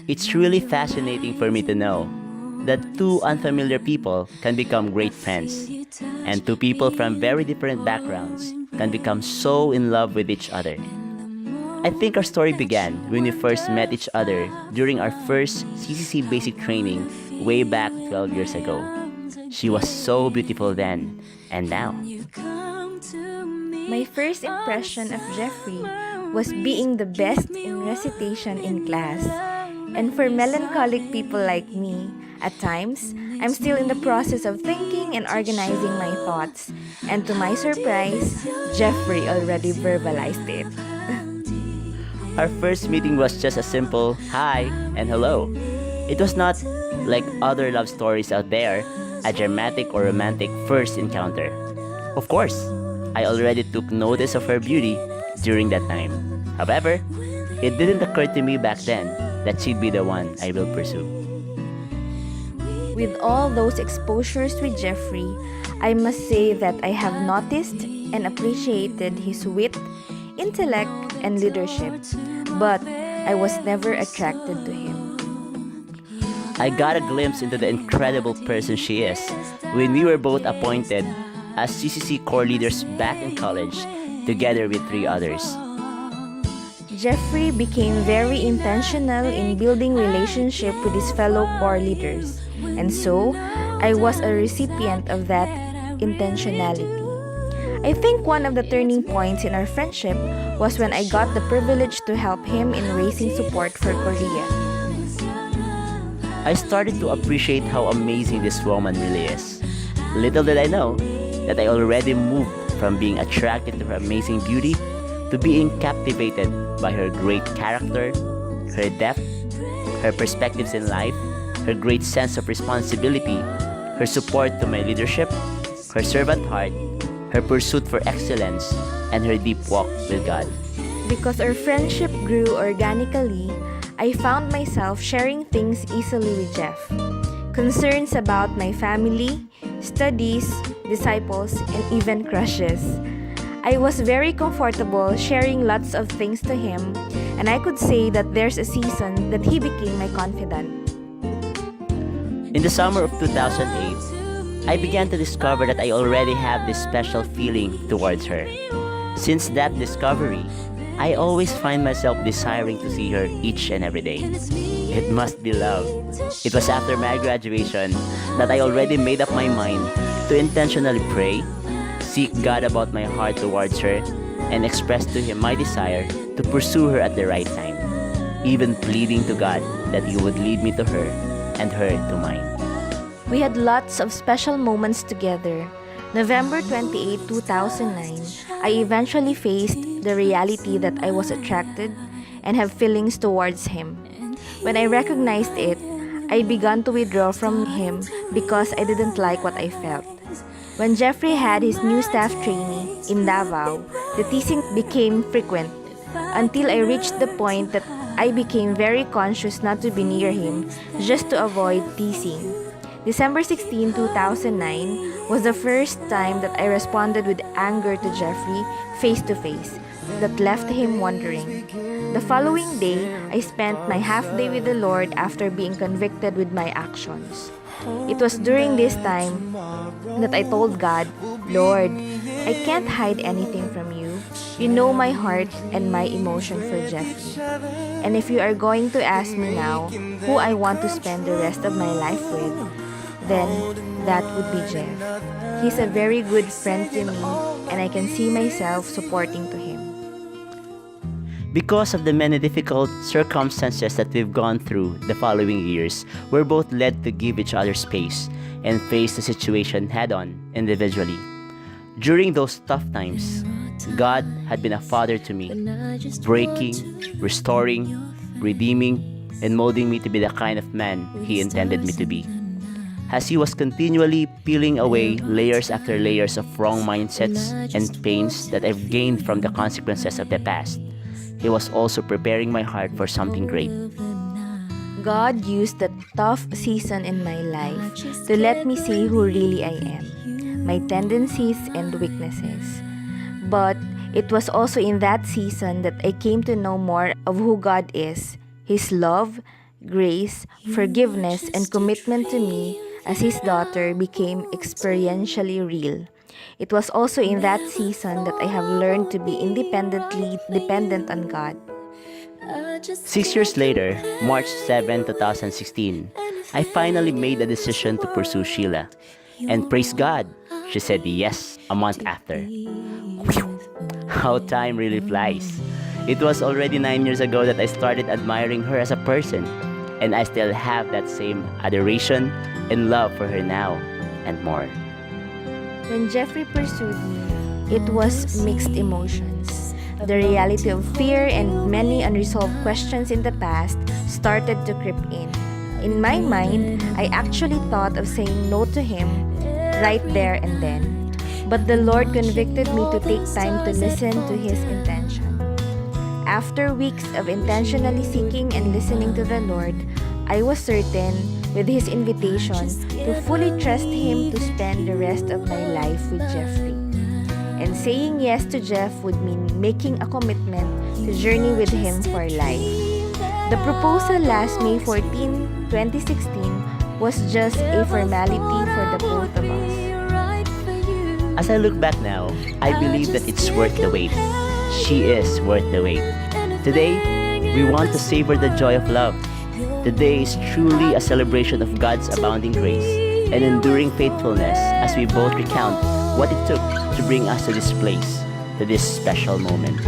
It's really fascinating for me to know that two unfamiliar people can become great friends, and two people from very different backgrounds can become so in love with each other. I think our story began when we first met each other during our first CCC basic training way back 12 years ago. She was so beautiful then, and now. My first impression of Jeffrey was being the best in recitation in class. And for melancholic people like me, at times, I'm still in the process of thinking and organizing my thoughts. And to my surprise, Jeffrey already verbalized it. Our first meeting was just a simple hi and hello. It was not like other love stories out there, a dramatic or romantic first encounter. Of course, I already took notice of her beauty during that time. However, it didn't occur to me back then that she'd be the one I will pursue. With all those exposures with Jeffrey, I must say that I have noticed and appreciated his wit, intellect, and leadership, but I was never attracted to him. I got a glimpse into the incredible person she is when we were both appointed as CCC core leaders back in college together with three others. Jeffrey became very intentional in building relationship with his fellow core leaders, and so I was a recipient of that intentionality. I think one of the turning points in our friendship was when I got the privilege to help him in raising support for Korea. I started to appreciate how amazing this woman really is. Little did I know that I already moved from being attracted to her amazing beauty to being captivated by her great character, her depth, her perspectives in life, her great sense of responsibility, her support to my leadership, her servant heart, her pursuit for excellence, and her deep walk with God. Because our friendship grew organically, I found myself sharing things easily with Jeff. Concerns about my family, studies, disciples, and even crushes. I was very comfortable sharing lots of things to him, and I could say that there's a season that he became my confidant. In the summer of 2008, I began to discover that I already have this special feeling towards her. Since that discovery, I always find myself desiring to see her each and every day. It must be love. It was after my graduation that I already made up my mind to intentionally pray, seek God about my heart towards her, and express to Him my desire to pursue her at the right time, even pleading to God that He would lead me to her and her to mine. We had lots of special moments together. November 28, 2009, I eventually faced the reality that I was attracted and have feelings towards him. When I recognized it, I began to withdraw from him because I didn't like what I felt. When Jeffrey had his new staff trainee in Davao, the teasing became frequent until I reached the point that I became very conscious not to be near him just to avoid teasing. December 16, 2009 was the first time that I responded with anger to Jeffrey face to face that left him wondering. The following day, I spent my half day with the Lord after being convicted with my actions. It was during this time that I told God, Lord, I can't hide anything from you. You know my heart and my emotion for Jeffrey. And if you are going to ask me now who I want to spend the rest of my life with, then that would be Jeff. He's a very good friend to me, and I can see myself supporting to him. Because of the many difficult circumstances that we've gone through the following years, we're both led to give each other space and face the situation head-on individually. During those tough times, God had been a father to me, breaking, restoring, redeeming, and molding me to be the kind of man He intended me to be. As He was continually peeling away layers after layers of wrong mindsets and pains that I've gained from the consequences of the past, He was also preparing my heart for something great. God used that tough season in my life to let me see who really I am, my tendencies and weaknesses. But it was also in that season that I came to know more of who God is, His love, grace, forgiveness, and commitment to me as his daughter became experientially real. It was also in that season that I have learned to be independently dependent on God. 6 years later, March 7, 2016, I finally made the decision to pursue Sheila. And praise God, she said yes a month after. Whew, how time really flies. It was already 9 years ago that I started admiring her as a person, and I still have that same adoration and love for her now and more. When Jeffrey pursued me, it was mixed emotions. The reality of fear and many unresolved questions in the past started to creep in. In my mind, I actually thought of saying no to him right there and then. But the Lord convicted me to take time to listen to his intention. After weeks of intentionally seeking and listening to the Lord, I was certain, with his invitation, to fully trust him to spend the rest of my life with Jeffrey. And saying yes to Jeff would mean making a commitment to journey with him for life. The proposal last May 14, 2016 was just a formality for the both of us. As I look back now, I believe that it's worth the wait. She is worth the wait. Today, we want to savor the joy of love. Today is truly a celebration of God's abounding grace and enduring faithfulness as we both recount what it took to bring us to this place, to this special moment.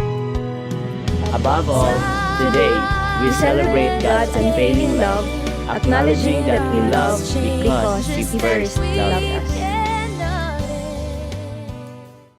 Above all, today, we celebrate God's unfailing love, acknowledging that we love because He first loved us.